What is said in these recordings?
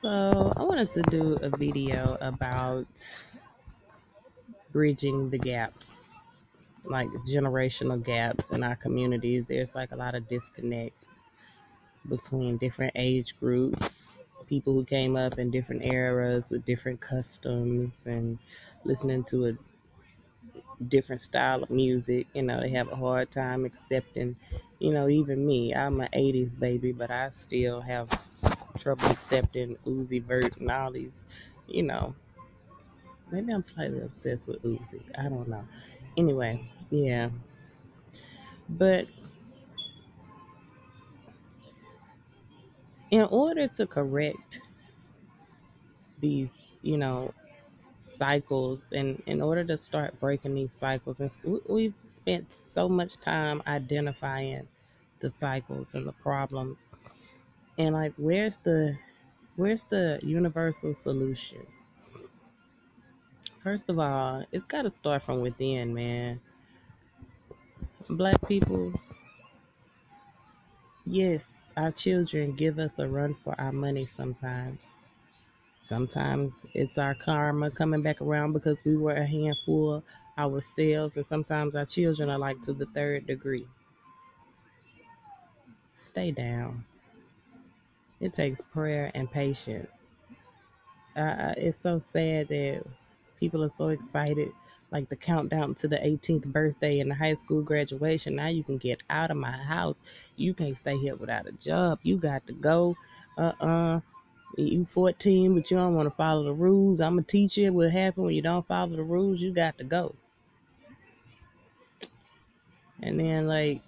So, I wanted to do a video about bridging the gaps, like generational gaps in our communities. There's like a lot of disconnects between different age groups, people who came up in different eras with different customs and listening to a different style of music. They have a hard time accepting, even me. I'm an 80s baby, but I still have trouble accepting Uzi Vert and all these, you know, maybe I'm slightly obsessed with Uzi. I don't know. Anyway, yeah. But in order to correct these, cycles, and in order to start breaking these cycles, and we've spent so much time identifying the cycles and the problems, and like, where's the universal solution? First of all, it's got to start from within, man. Black people, yes, our children give us a run for our money sometimes. Sometimes it's our karma coming back around because we were a handful ourselves, and sometimes our children are like to the third degree. Stay down. It takes prayer and patience. It's so sad that people are so excited, like the countdown to the 18th birthday and the high school graduation. Now you can get out of my house. You can't stay here without a job. You got to go. Uh-uh. You 14, but you don't want to follow the rules. I'm going to teach you what happens when you don't follow the rules. You got to go. And then, like,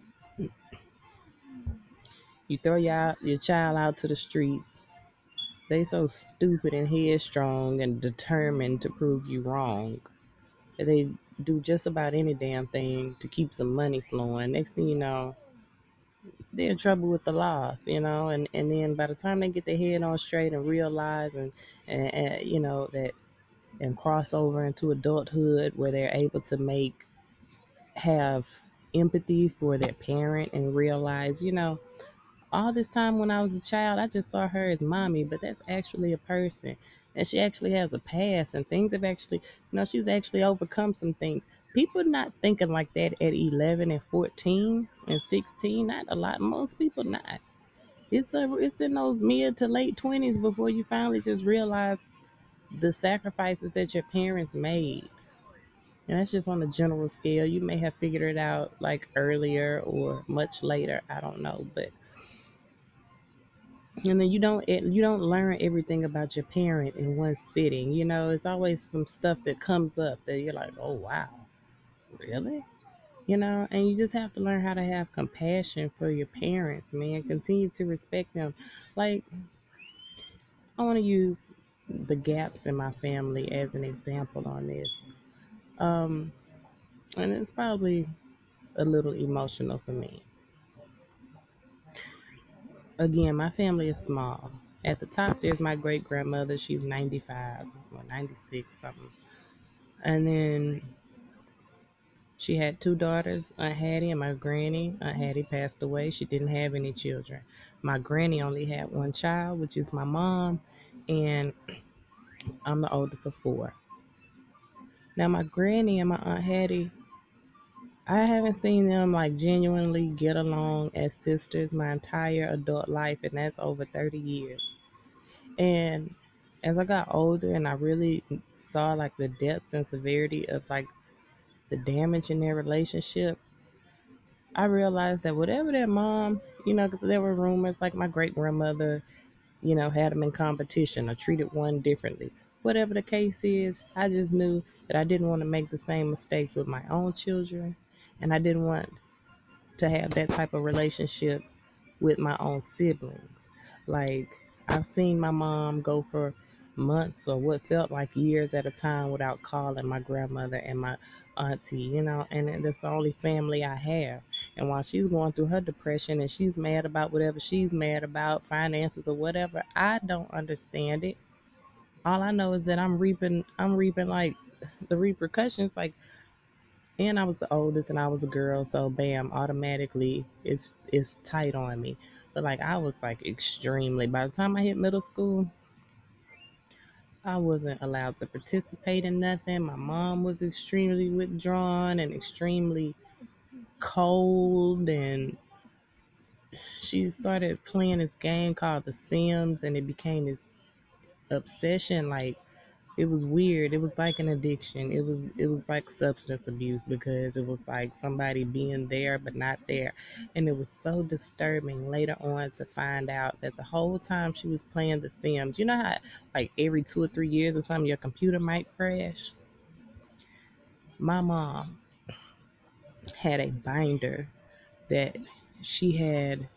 you throw your child out to the streets. They so stupid and headstrong and determined to prove you wrong. They do just about any damn thing to keep some money flowing. Next thing you know, they're in trouble with the laws, and then by the time they get their head on straight and realize and that, and cross over into adulthood where they're able to have empathy for their parent and realize, all this time when I was a child, I just saw her as mommy, but that's actually a person. And she actually has a past, and things have actually, she's actually overcome some things. People not thinking like that at 11 and 14 and 16. Not a lot. Most people not. It's in those mid to late 20s before you finally just realize the sacrifices that your parents made. And that's just on a general scale. You may have figured it out like earlier or much later. I don't know, but and then you don't learn everything about your parent in one sitting. It's always some stuff that comes up that you're like, oh wow, really? And you just have to learn how to have compassion for your parents, man. Continue to respect them. Like, I want to use the gaps in my family as an example on this. Um, and it's probably a little emotional for me. Again, my family is small. At the top, there's my great grandmother. She's 95 or 96 something. And then she had two daughters, Aunt Hattie and my granny. Aunt Hattie passed away. She didn't have any children. My granny only had one child, which is my mom, and I'm the oldest of four. Now, my granny and my Aunt Hattie, I haven't seen them like genuinely get along as sisters my entire adult life, and that's over 30 years. And as I got older and I really saw like the depths and severity of like the damage in their relationship, I realized that whatever their mom, because there were rumors like my great grandmother, had them in competition or treated one differently. Whatever the case is, I just knew that I didn't want to make the same mistakes with my own children, and I didn't want to have that type of relationship with my own siblings. Like, I've seen my mom go for months or what felt like years at a time without calling my grandmother and my auntie, and that's the only family I have. And while she's going through her depression and she's mad about whatever she's mad about, finances or whatever, I don't understand it. All I know is that I'm reaping like the repercussions, like, and I was the oldest and I was a girl, so bam, automatically it's tight on me. But like, I was like extremely, by the time I hit middle school, I wasn't allowed to participate in nothing. My mom was extremely withdrawn and extremely cold, and she started playing this game called The Sims, and it became this obsession. Like, it was weird. It was like an addiction. It was like substance abuse, because it was like somebody being there but not there. And it was so disturbing later on to find out that the whole time she was playing The Sims, you know how like every 2 or 3 years or something your computer might crash? My mom had a binder that she had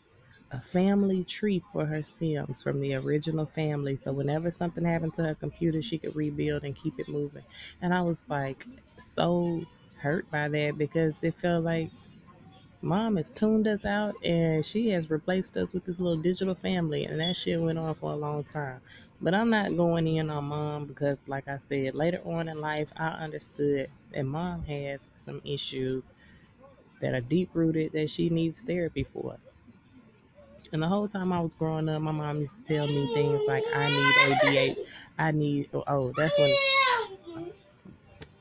a family tree for her Sims from the original family. So whenever something happened to her computer, she could rebuild and keep it moving. And I was like so hurt by that, because it felt like mom has tuned us out and she has replaced us with this little digital family. And that shit went on for a long time. But I'm not going in on mom, because, like I said, later on in life, I understood that mom has some issues that are deep rooted that she needs therapy for. And the whole time I was growing up, my mom used to tell me things like, I need ABA. I need, oh, that's when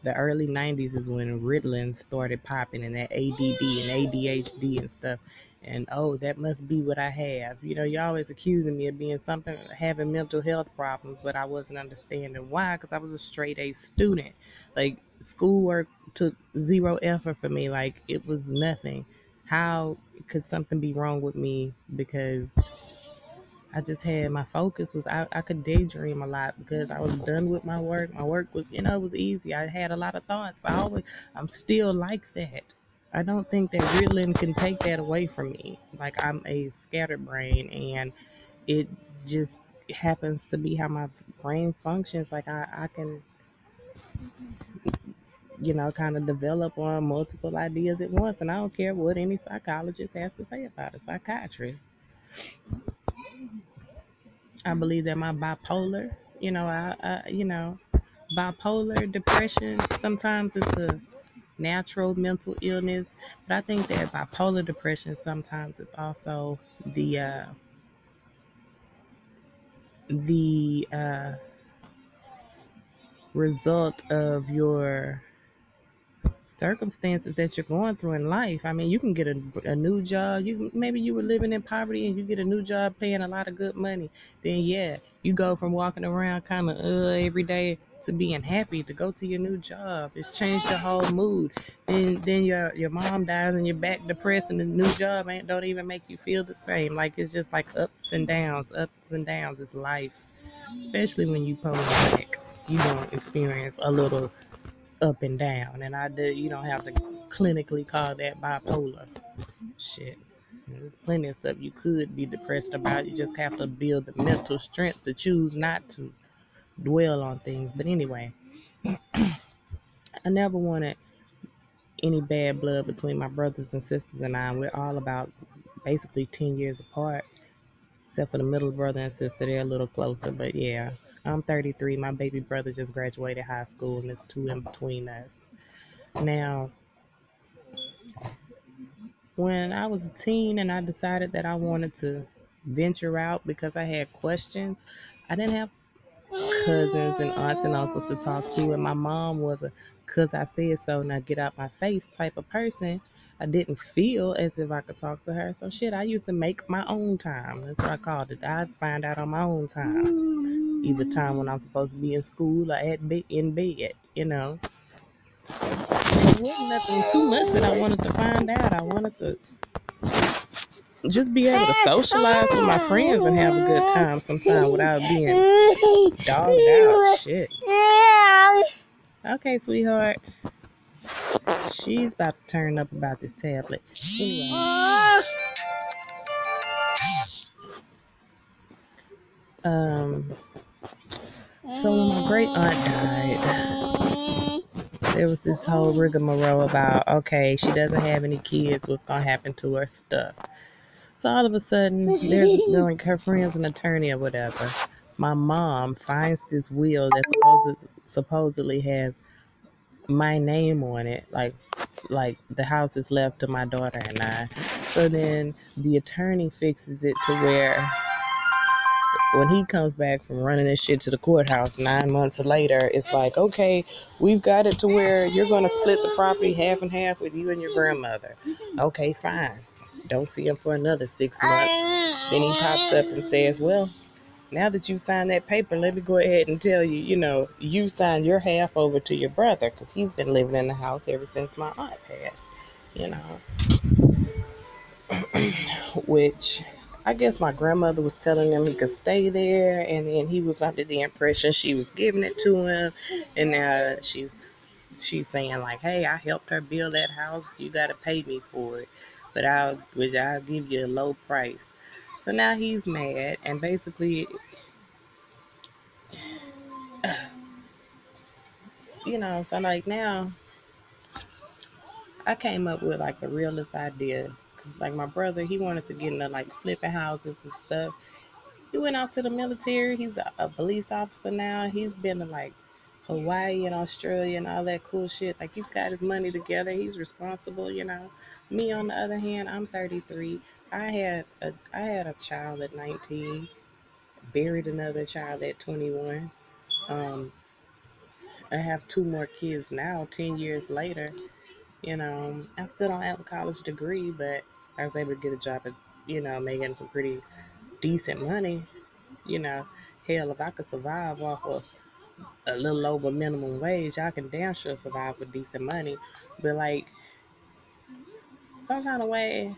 the early 90s is when Ritalin started popping, and that ADD and ADHD and stuff. And oh, that must be what I have. You know, you're always accusing me of being something, having mental health problems, but I wasn't understanding why, because I was a straight A student. Like, schoolwork took zero effort for me. Like, it was nothing. How could something be wrong with me? Because I just had, my focus was, I could daydream a lot because I was done with my work. My work was, it was easy. I had a lot of thoughts. I'm still like that. I don't think that Ritalin can take that away from me. Like, I'm a scatterbrain, and it just happens to be how my brain functions. Like, I can, kind of develop on multiple ideas at once, and I don't care what any psychologist has to say about it, psychiatrist. I believe that my bipolar, bipolar depression, sometimes it's a natural mental illness, but I think that bipolar depression sometimes it's also the result of your circumstances that you're going through in life. I mean, you can get a new job. Maybe you were living in poverty and you get a new job paying a lot of good money. Then yeah, you go from walking around kind of every day to being happy to go to your new job. It's changed your whole mood. Then your mom dies and you're back depressed, and the new job ain't don't even make you feel the same. Like, it's just like ups and downs, ups and downs. It's life, especially when you poetic. You gonna experience a little up and down, and you don't have to clinically call that bipolar. Shit, there's plenty of stuff you could be depressed about. You just have to build the mental strength to choose not to dwell on things. But anyway, I never wanted any bad blood between my brothers and sisters and I. We're all about basically 10 years apart, except for the middle brother and sister. They're a little closer, but yeah. I'm 33. My baby brother just graduated high school, and there's two in between us. Now, when I was a teen and I decided that I wanted to venture out because I had questions, I didn't have cousins and aunts and uncles to talk to, and my mom was a "cause I said so, now get out my face" type of person. I didn't feel as if I could talk to her, so shit, I used to make my own time. That's what I called it. I'd find out on my own time, either time when I'm supposed to be in school or in bed. There wasn't nothing too much that I wanted to find out. I wanted to just be able to socialize with my friends and have a good time sometime without being dogged out. Shit. Okay, sweetheart. She's about to turn up about this tablet. Anyway. Um, so when my great aunt died, there was this whole rigmarole about, okay, she doesn't have any kids, what's gonna happen to her stuff. So all of a sudden, there's like her friend's an attorney or whatever. My mom finds this will that supposedly has my name on it, like the house is left to my daughter and I. So then the attorney fixes it to where when he comes back from running this shit to the courthouse 9 months later, it's like, okay, we've got it to where you're going to split the property half and half with you and your grandmother. Okay, fine. Don't see him for another 6 months. Then he pops up and says, well, now that you signed that paper, let me go ahead and tell you, you signed your half over to your brother because he's been living in the house ever since my aunt passed, you know, which I guess my grandmother was telling him he could stay there, and then he was under the impression she was giving it to him, and now she's saying like, hey, I helped her build that house, you got to pay me for it, but I'll give you a low price. So now he's mad, and basically, so like now I came up with like the realest idea. Cause like my brother, he wanted to get into like flipping houses and stuff. He went out to the military. He's a police officer now. He's been to like Hawaii and Australia and all that cool shit. Like he's got his money together. He's responsible. Me on the other hand, I'm 33. I had a child at 19. Buried another child at 21. Um, I have two more kids now. 10 years later. I still don't have a college degree, but I was able to get a job at, making some pretty decent money. You know, Hell, if I could survive off of a little over minimum wage, I can damn sure survive with decent money. But like, some kind of way,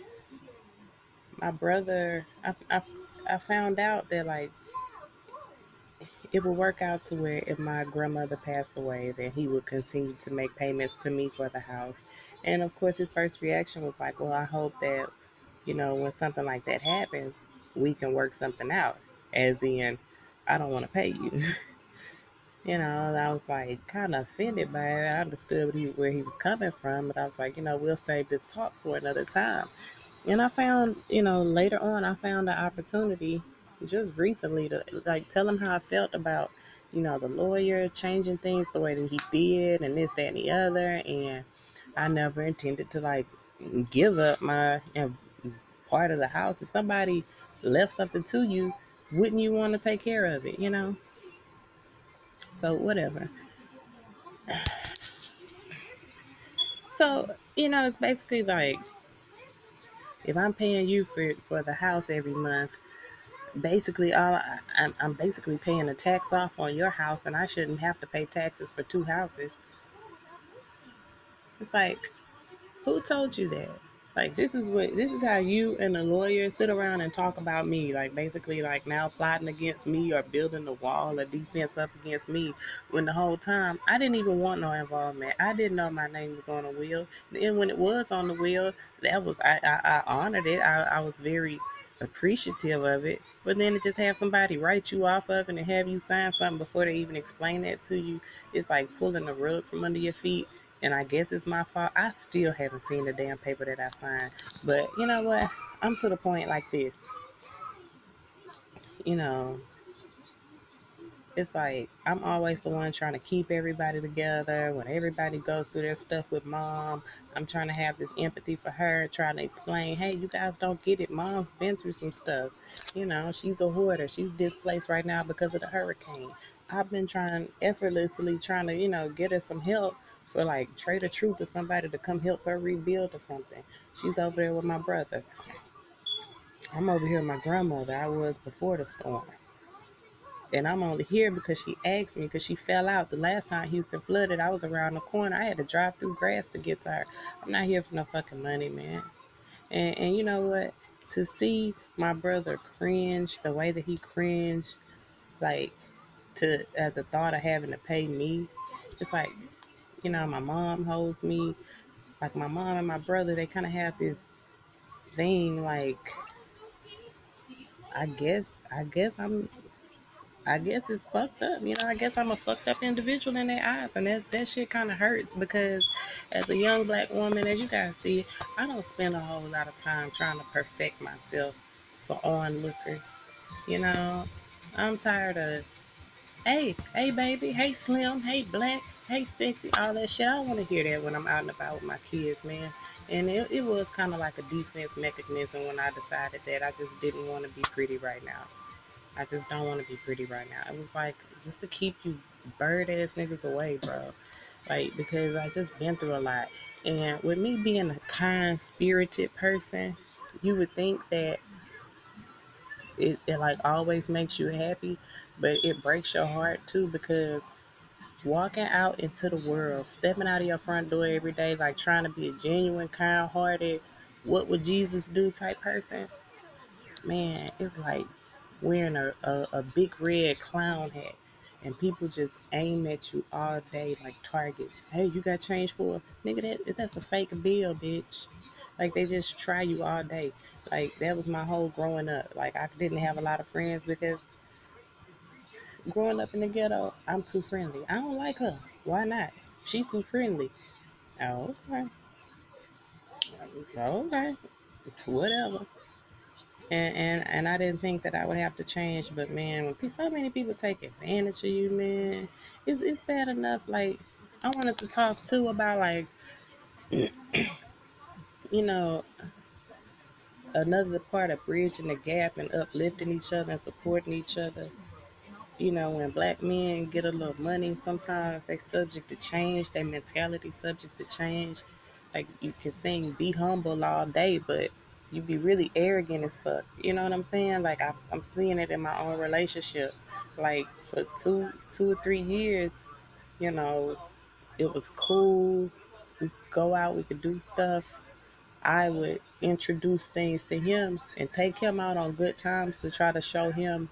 my brother, I found out that like it would work out to where if my grandmother passed away, then he would continue to make payments to me for the house. And of course, his first reaction was like, well, I hope that, when something like that happens, we can work something out. As in, I don't want to pay you. I was like kind of offended by it. I understood where he was coming from, but I was like, we'll save this talk for another time. And I found, later on, I found an opportunity just recently to like tell him how I felt about, the lawyer changing things the way that he did and this, that, and the other. And I never intended to like give up my part of the house. If somebody left something to you, wouldn't you want to take care of it? So whatever. So, it's basically like if I'm paying you for the house every month, basically I'm basically paying a tax off on your house, and I shouldn't have to pay taxes for two houses. It's like, who told you that? Like this is how you and a lawyer sit around and talk about me, like basically like now plotting against me or building a wall of defense up against me, when the whole time I didn't even want no involvement. I didn't know my name was on a will. And when it was on the will, that was I honored it. I was very appreciative of it. But then to just have somebody write you off of it and have you sign something before they even explain that to you, it's like pulling the rug from under your feet. And I guess it's my fault. I still haven't seen the damn paper that I signed. But you know what? I'm to the point like this. You know, it's like I'm always the one trying to keep everybody together. When everybody goes through their stuff with mom, I'm trying to have this empathy for her, trying to explain, hey, you guys don't get it. Mom's been through some stuff. She's a hoarder. She's displaced right now because of the hurricane. I've been effortlessly trying to, get her some help for like Trade of Truth or somebody to come help her rebuild or something. She's over there with my brother. I'm over here with my grandmother. I was before the storm. And I'm only here because she asked me, because she fell out. The last time Houston flooded, I was around the corner. I had to drive through grass to get to her. I'm not here for no fucking money, man. And you know what? To see my brother cringe the way that he cringed, like, to at the thought of having to pay me, it's like, my mom holds me. Like, my mom and my brother, they kind of have this thing, like, I guess it's fucked up. I guess I'm a fucked up individual in their eyes. And that shit kind of hurts because as a young black woman, as you guys see, I don't spend a whole lot of time trying to perfect myself for onlookers. You know, I'm tired of, hey, baby, hey, slim, hey, black, hey, sexy, all that shit. I don't want to hear that when I'm out and about with my kids, man. And it was kind of like a defense mechanism when I decided that I just didn't want to be pretty right now. I just don't want to be pretty right now. It was like just to keep you bird ass niggas away, bro. Like because I just been through a lot, and with me being a kind spirited person, you would think that it like always makes you happy, but it breaks your heart too because walking out into the world, stepping out of your front door every day, like trying to be a genuine, kind hearted, what would Jesus do type person, man, it's like wearing a big red clown hat and people just aim at you all day like targets. Hey, you got change for nigga that's a fake bill, bitch. Like they just try you all day. Like that was my whole growing up. Like I didn't have a lot of friends because growing up in the ghetto, I'm too friendly. I don't like her. Why not? She too friendly. Oh, okay. Okay. Whatever. And I didn't think that I would have to change, but man, when so many people take advantage of you, man, it's bad enough. Like I wanted to talk too about like you know another part of bridging the gap and uplifting each other and supporting each other. When black men get a little money, sometimes they subject to change, their mentality subject to change. Like you can sing "Be Humble" all day, but you be really arrogant as fuck. You know what I'm saying? Like I'm seeing it in my own relationship. Like for 2 or 3 years, you know, it was cool. We could go out, we could do stuff. I would introduce things to him and take him out on good times to try to show him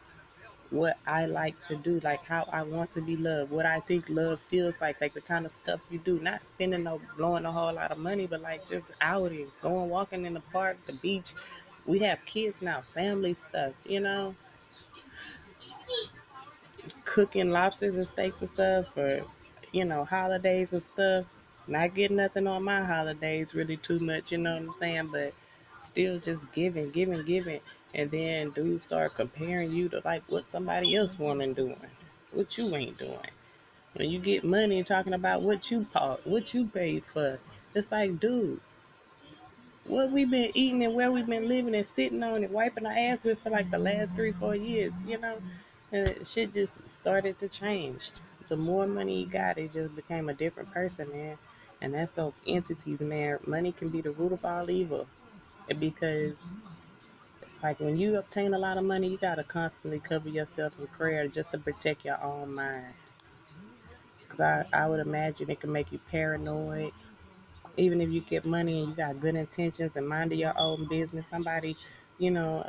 what I like to do, like how I want to be loved, what I think love feels like the kind of stuff you do, not spending no blowing a whole lot of money, but like just outings, going walking in the park, the beach. We have kids now, family stuff, cooking lobsters and steaks and stuff, or holidays and stuff. Not getting nothing on my holidays really too much, you know what I'm saying? But still just giving, giving, giving. And then dudes start comparing you to like what somebody else woman doing, what you ain't doing. When you get money talking about what you bought, what you paid for, it's like, dude, what we been eating and where we been living and sitting on and wiping our ass with for like the last 3 4 years, and shit just started to change. The more money you got, it just became a different person, man. And that's those entities, man. Money can be the root of all evil, because it's like when you obtain a lot of money, you gotta constantly cover yourself in prayer just to protect your own mind. Because I would imagine it can make you paranoid. Even if you get money and you got good intentions and minding your own business, somebody,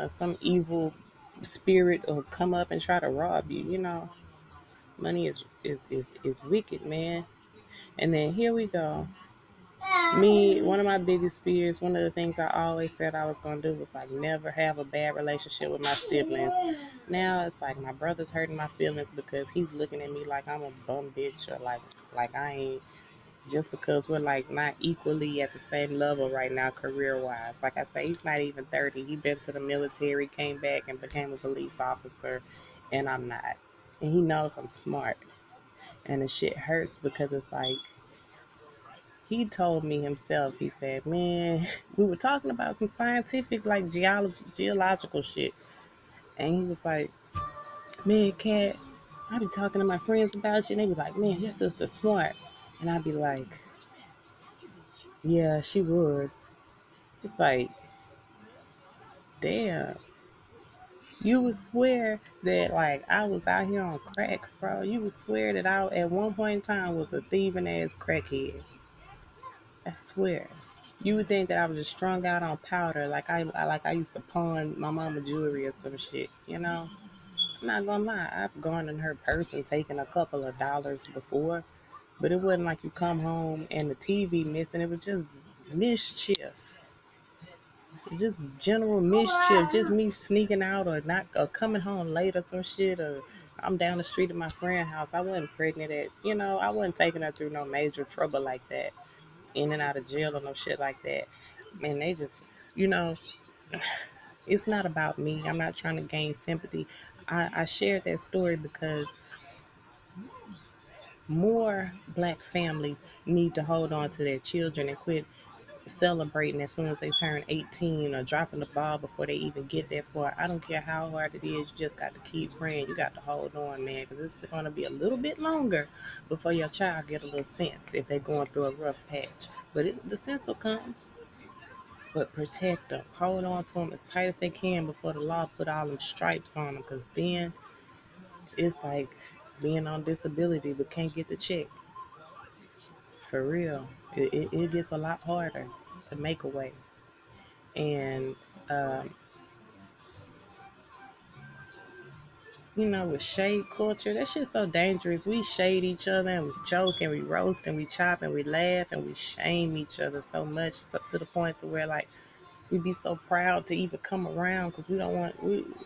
some evil spirit will come up and try to rob you. Money is wicked, man. And then here we go. Me, one of my biggest fears, one of the things I always said I was gonna do was like never have a bad relationship with my siblings. Now it's like my brother's hurting my feelings because he's looking at me like I'm a bum bitch, or like I ain't, just because we're like not equally at the same level right now career wise. Like I say, he's not even 30. He been to the military, came back and became a police officer, and I'm not. And he knows I'm smart. And the shit hurts because it's like he told me himself, he said, man, we were talking about some scientific like geological shit. And he was like, man, Kat, I be talking to my friends about you and they be like, man, your sister's smart. And I'd be like, yeah, she was. It's like, damn. You would swear that like I was out here on crack, bro. You would swear that I at one point in time was a thieving ass crackhead. I swear. You would think that I was just strung out on powder, like I used to pawn my mama jewelry or some shit. I'm not gonna lie, I've gone in her purse and taken a couple of dollars before, but it wasn't like you come home and the TV missing. It was just mischief, just general mischief, just me sneaking out or not, or coming home late or some shit, or I'm down the street at my friend's house. I wasn't pregnant I wasn't taking her through no major trouble like that, in and out of jail or no shit like that. And they just, you know, it's not about me. I'm not trying to gain sympathy. I shared that story because more black families need to hold on to their children and quit celebrating as soon as they turn 18 or dropping the ball before they even get that far. I don't care how hard it is. You just got to keep praying. You got to hold on, man, because it's going to be a little bit longer before your child get a little sense if they're going through a rough patch. But the sense will come. But protect them. Hold on to them as tight as they can before the law put all them stripes on them, because then it's like being on disability but can't get the check. For real. It gets a lot harder to make a way. And um, with shade culture, that shit's so dangerous. We shade each other and we joke and we roast and we chop and we laugh and we shame each other so much, to the point to where like we be so proud to even come around because we don't want.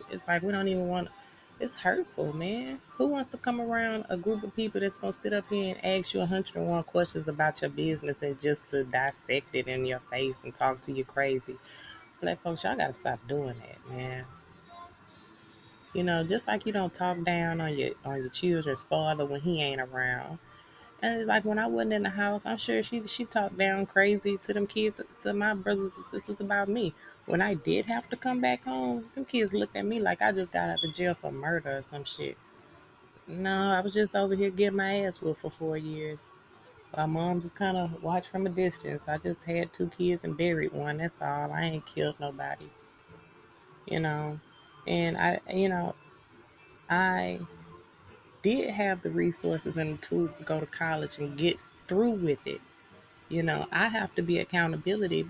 It's like we don't even want. It's hurtful, man. Who wants to come around a group of people that's gonna sit up here and ask you 101 questions about your business and just to dissect it in your face and talk to you crazy? Black folks, y'all gotta stop doing that, man. Just like you don't talk down on your children's father when he ain't around. And it's like when I wasn't in the house, I'm sure she talked down crazy to them kids, to my brothers and sisters about me. When I did have to come back home, them kids looked at me like I just got out of jail for murder or some shit. No, I was just over here getting my ass whooped for 4 years. My mom just kind of watched from a distance. I just had two kids and buried one. That's all. I ain't killed nobody, you know. And I did have the resources and the tools to go to college and get through with it. I have to be accountability.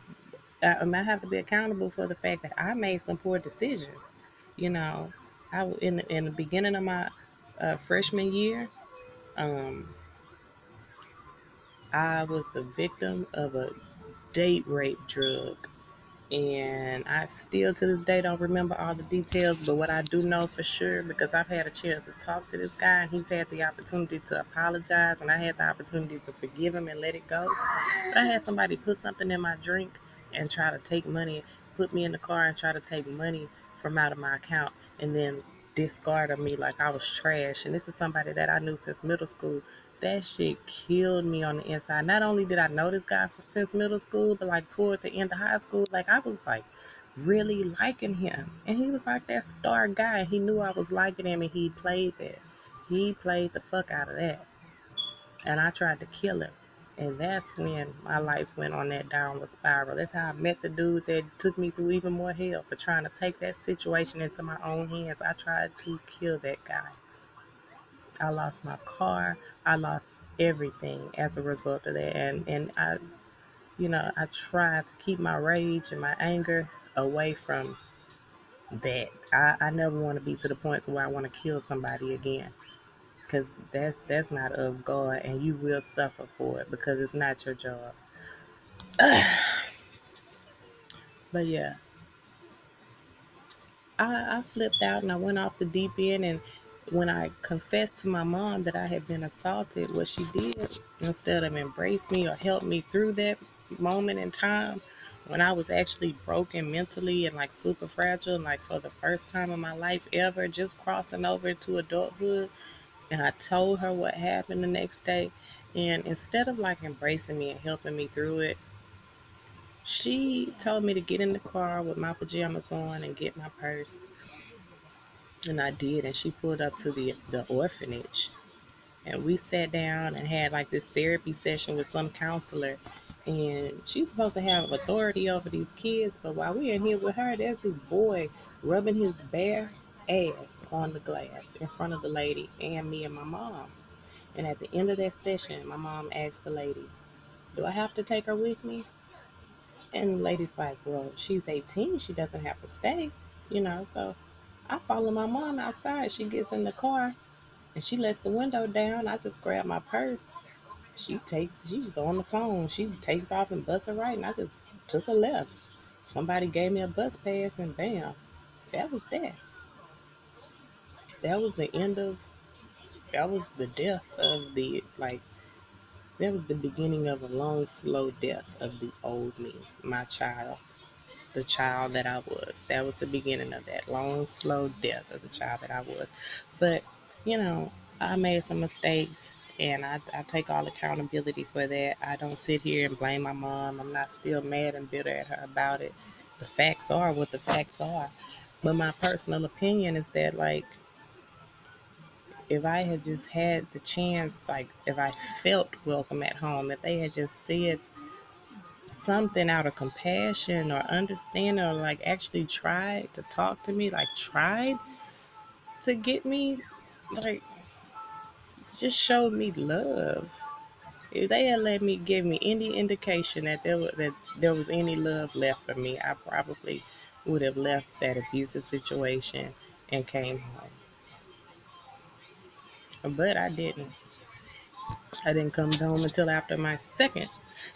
I have to be accountable for the fact that I made some poor decisions. You know, in the beginning of my freshman year, um, I was the victim of a date rape drug. And I still to this day don't remember all the details, but what I do know for sure, because I've had a chance to talk to this guy and he's had the opportunity to apologize and I had the opportunity to forgive him and let it go. But I had somebody put something in my drink and try to take money, put me in the car and try to take money from out of my account and then discarded me like I was trash. And this is somebody that I knew since middle school. That shit killed me on the inside. Not only did I know this guy since middle school, but like toward the end of high school, like I was like really liking him. And he was like that star guy. He knew I was liking him and he played that. He played the fuck out of that. And I tried to kill him. And that's when my life went on that downward spiral. That's how I met the dude that took me through even more hell for trying to take that situation into my own hands. I tried to kill that guy. I lost my car. I lost everything as a result of that. And I tried to keep my rage and my anger away from that. I never want to be to the point to where I want to kill somebody again. Because that's not of God, and you will suffer for it because it's not your job. But yeah, I flipped out and I went off the deep end. And when I confessed to my mom that I had been assaulted, what she did, instead of embrace me or help me through that moment in time, when I was actually broken mentally and like super fragile, and like for the first time in my life ever, just crossing over into adulthood, and I told her what happened the next day. And instead of like embracing me and helping me through it, she told me to get in the car with my pajamas on and get my purse. And I did. And she pulled up to the orphanage. And we sat down and had like this therapy session with some counselor. And she's supposed to have authority over these kids. But while we're in here with her, there's this boy rubbing his bare ass on the glass in front of the lady and me and my mom. And at the end of that session, my mom asked the lady, "Do I have to take her with me?" And the lady's like, "Well, she's 18. She doesn't have to stay. So I follow my mom outside. She gets in the car and she lets the window down. I just grab my purse. She's on the phone. She takes off and busts a right. And I just took a left. Somebody gave me a bus pass and bam, that was that. That was the end of, that was the death of that was the beginning of a long, slow death of the old me, my child. The child that I was. That was the beginning of that long, slow death of the child that I was. But, I made some mistakes And I take all accountability for that. I don't sit here and blame my mom. I'm not still mad and bitter at her about it. The facts are what the facts are. But my personal opinion is that, like, if I had just had the chance, like, if I felt welcome at home, if they had just said something out of compassion or understanding, or like actually tried to talk to me, like tried to get me, like, just showed me love. If they had let me give me any indication that there was any love left for me, I probably would have left that abusive situation and came home. But I didn't. I didn't come home until after my second.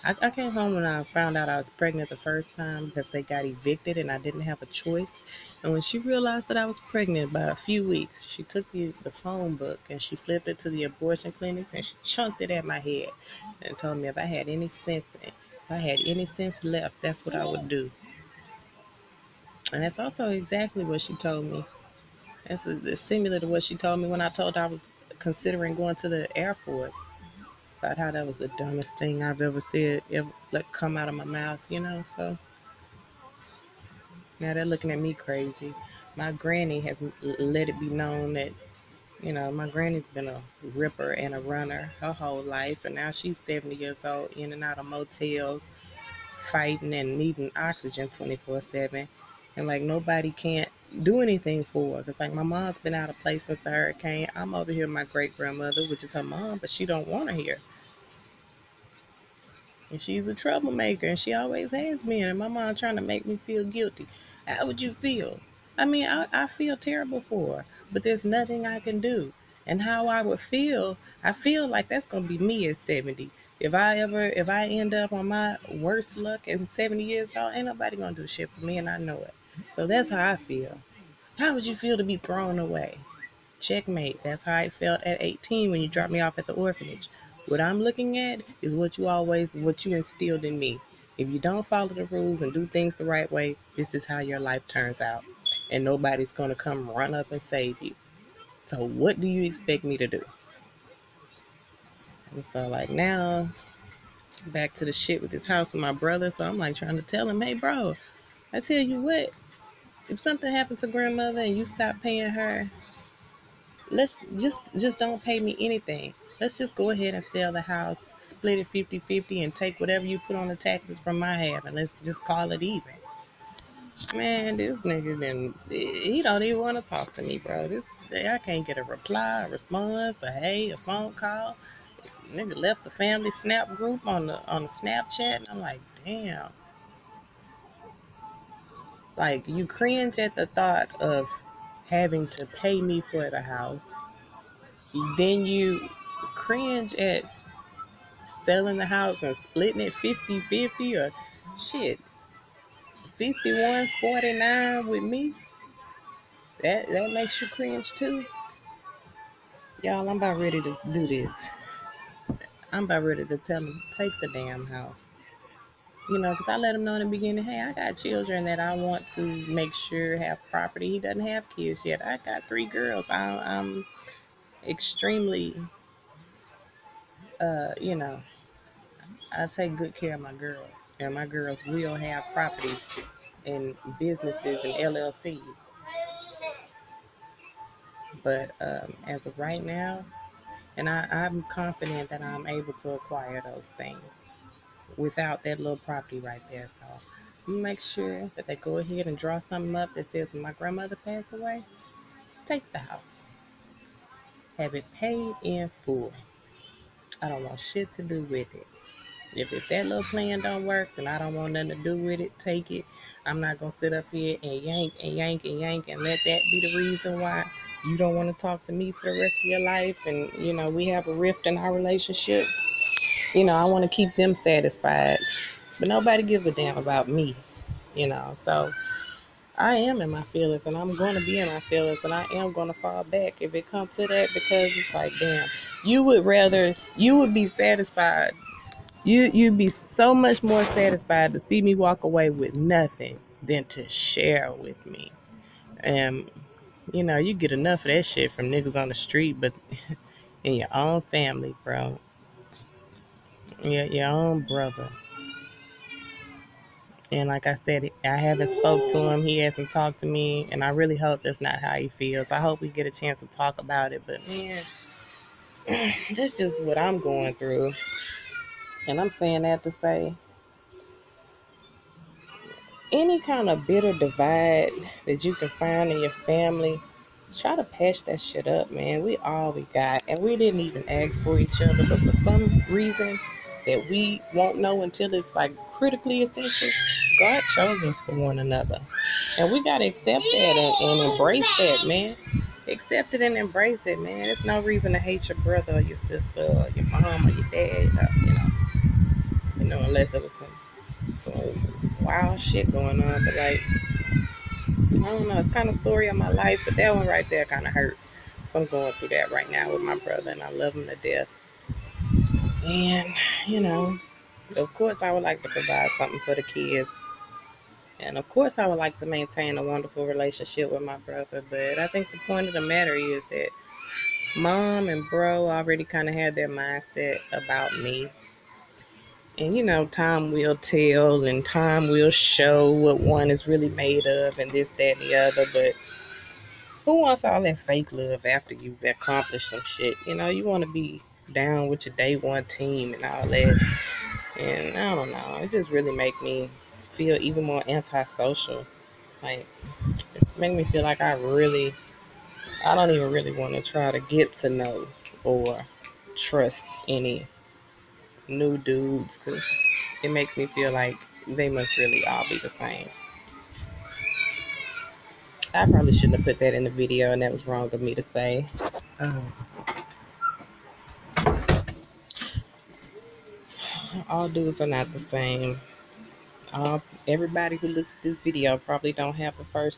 I came home when I found out I was pregnant the first time because they got evicted and I didn't have a choice. And when she realized that I was pregnant by a few weeks, she took the phone book and she flipped it to the abortion clinics and she chunked it at my head and told me if I had any sense left, that's what I would do. And that's also exactly what she told me. It's similar to what she told me when I told her I was considering going to the Air Force, about how that was the dumbest thing I've ever said, ever let come out of my mouth, you know. So now they're looking at me crazy. My granny has let it be known that, my granny's been a ripper and a runner her whole life, and now she's 70 years old, in and out of motels, fighting and needing oxygen 24/7. And like nobody can't do anything for her. Cause like my mom's been out of place since the hurricane. I'm over here with my great grandmother, which is her mom, but she don't want her here. And she's a troublemaker, and she always has been. And my mom trying to make me feel guilty. How would you feel? I mean, I feel terrible for her, but there's nothing I can do. And how I would feel, I feel like that's gonna be me at 70. If I end up on my worst luck at 70 years old, ain't nobody gonna do shit for me, and I know it. So that's how I feel. How would you feel to be thrown away? Checkmate. That's how I felt at 18 when you dropped me off at the orphanage. What I'm looking at is what you instilled in me. If you don't follow the rules and do things the right way, this is how your life turns out. And nobody's going to come run up and save you. So what do you expect me to do? And so like now, back to the shit with this house with my brother. So I'm like trying to tell him, hey bro, I tell you what, if something happened to grandmother and you stop paying her, let's just don't pay me anything. Let's just go ahead and sell the house, split it 50-50, and take whatever you put on the taxes from my half, and let's just call it even. Man, this nigga he don't even want to talk to me, bro. I can't get a reply, a response, a hey, a phone call. Nigga left the family snap group on the Snapchat, and I'm like, damn. Like, you cringe at the thought of having to pay me for the house. Then you cringe at selling the house and splitting it 50-50, or shit, 51-49 with me. That makes you cringe too. Y'all, I'm about ready to do this. I'm about ready to tell him, take the damn house. Because I let him know in the beginning, hey, I got children that I want to make sure have property. He doesn't have kids yet. I got 3 girls. I'm extremely, uh, you know, I take good care of my girls. And my girls will have property and businesses and LLCs. But as of right now, and I'm confident that I'm able to acquire those things without that little property right there. So make sure that they go ahead and draw something up that says when my grandmother passed away, take the house. Have it paid in full. I don't want shit to do with it. If that little plan don't work, then I don't want nothing to do with it. Take it. I'm not gonna sit up here and yank and yank and yank and let that be the reason why you don't want to talk to me for the rest of your life. And we have a rift in our relationship. I want to keep them satisfied, but nobody gives a damn about me. So I am in my feelings, and I'm going to be in my feelings, and I am going to fall back if it comes to that, because it's like, damn, you would be satisfied. You'd be so much more satisfied to see me walk away with nothing than to share with me. And you get enough of that shit from niggas on the street, but in your own family, bro. Your own brother. And like I said, I haven't spoke to him. He hasn't talked to me, and I really hope that's not how he feels. I hope we get a chance to talk about it. But man, that's just what I'm going through. And I'm saying that to say any kind of bitter divide that you can find in your family, try to patch that shit up, man. We all we got. And we didn't even ask for each other, but for some reason that we won't know until it's like critically essential, God chose us for one another. And we gotta accept that and embrace that, man. Accept it and embrace it, man. There's no reason to hate your brother or your sister or your mom or your dad, unless it was some wild shit going on. But like, I don't know, it's kind of story of my life, but that one right there kind of hurt. So I'm going through that right now with my brother, and I love him to death. And you know, of course, I would like to provide something for the kids. And of course, I would like to maintain a wonderful relationship with my brother. But I think the point of the matter is that mom and bro already kind of had their mindset about me. And time will tell and time will show what one is really made of and this, that, and the other. But who wants all that fake love after you've accomplished some shit? You want to be down with your day one team and all that. And I don't know. It just really make me feel even more antisocial. Like, it make me feel like I don't even really want to try to get to know or trust any new dudes because it makes me feel like they must really all be the same. I probably shouldn't have put that in the video, and that was wrong of me to say. Um, all dudes are not the same. Everybody who looks at this video probably don't have the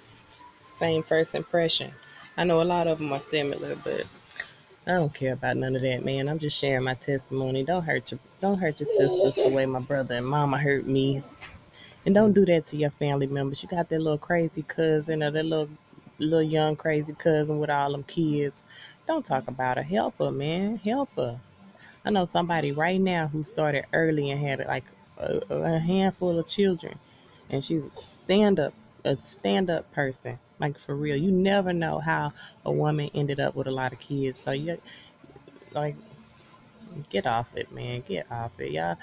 same first impression. I know a lot of them are similar, but I don't care about none of that, man. I'm just sharing my testimony. Don't hurt your sisters the way my brother and mama hurt me. And don't do that to your family members. You got that little crazy cousin or that little young crazy cousin with all them kids. Don't talk about her. Help her, man. Help her. I know somebody right now who started early and had like a handful of children, and she's a stand up person. Like for real, you never know how a woman ended up with a lot of kids. So you like get off it, man. Get off it, y'all.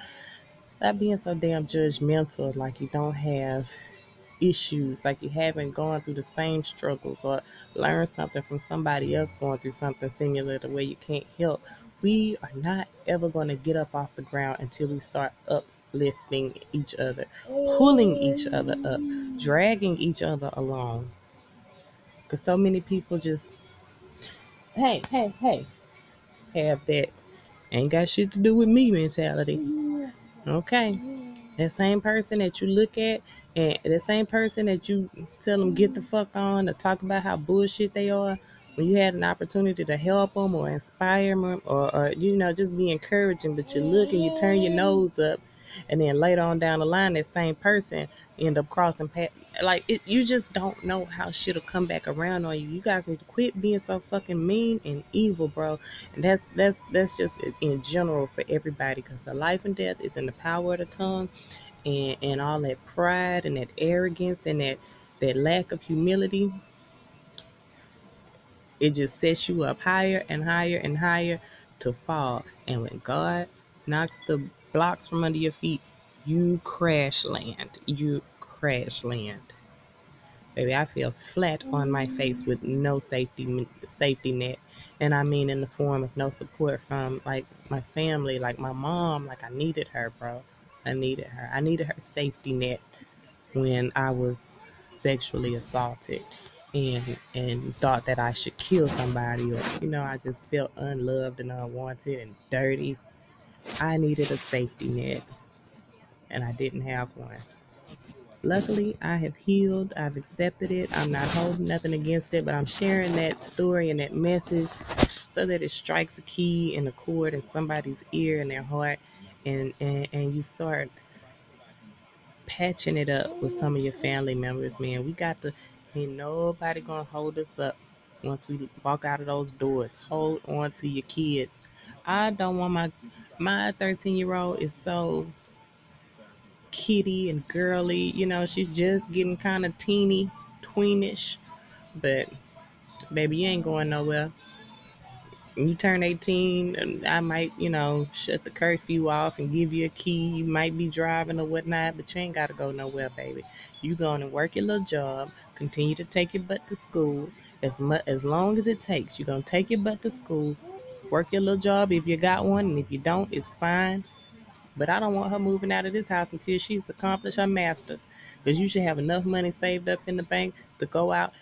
Stop being so damn judgmental. Like you don't have issues, like you haven't gone through the same struggles or learned something from somebody else going through something similar to where you can't help. We are not ever going to get up off the ground until we start uplifting each other, pulling each other up, dragging each other along. Because so many people just, hey, have that ain't got shit to do with me mentality. Okay. That same person that you look at and the same person that you tell them get the fuck on or talk about how bullshit they are, when you had an opportunity to help them or inspire them or just be encouraging, but you look and you turn your nose up, and then later on down the line, that same person end up crossing path. Like you just don't know how shit'll come back around on you. You guys need to quit being so fucking mean and evil, bro. And that's just in general for everybody, because the life and death is in the power of the tongue, and all that pride and that arrogance and that lack of humility, it just sets you up higher and higher and higher to fall. And when God knocks the blocks from under your feet, you crash land. You crash land. Baby, I feel flat on my face with no safety net. And I mean in the form of no support from like my family, like my mom. Like I needed her, bro. I needed her. I needed her safety net when I was sexually assaulted and thought that I should kill somebody, or I just felt unloved and unwanted and dirty. I needed a safety net, and I didn't have one. Luckily, I have healed. I've accepted it. I'm not holding nothing against it, but I'm sharing that story and that message so that it strikes a key and a chord in somebody's ear and their heart, and you start patching it up with some of your family members, man. We got to, ain't nobody gonna hold us up. Once we walk out of those doors, hold on to your kids. I don't want my 13-year-old is so kitty and girly. She's just getting kind of teeny, tweenish. But baby, you ain't going nowhere. When you turn 18, and I might, shut the curfew off and give you a key. You might be driving or whatnot, but you ain't got to go nowhere, baby. You going to work your little job, continue to take your butt to school as long as it takes. You're going to take your butt to school, work your little job if you got one, and if you don't, it's fine. But I don't want her moving out of this house until she's accomplished her master's. Because you should have enough money saved up in the bank to go out.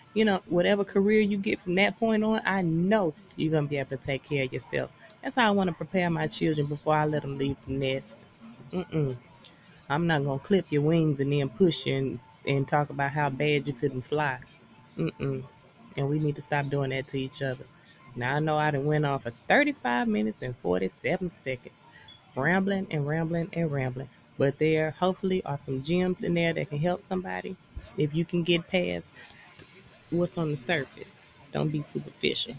Whatever career you get from that point on, I know you're going to be able to take care of yourself. That's how I want to prepare my children before I let them leave the nest. Mm-mm. I'm not going to clip your wings and then push you and talk about how bad you couldn't fly. Mm-mm. And we need to stop doing that to each other. Now I know I done went on for 35 minutes and 47 seconds, rambling and rambling and rambling. But there hopefully are some gems in there that can help somebody. If you can get past what's on the surface, don't be superficial.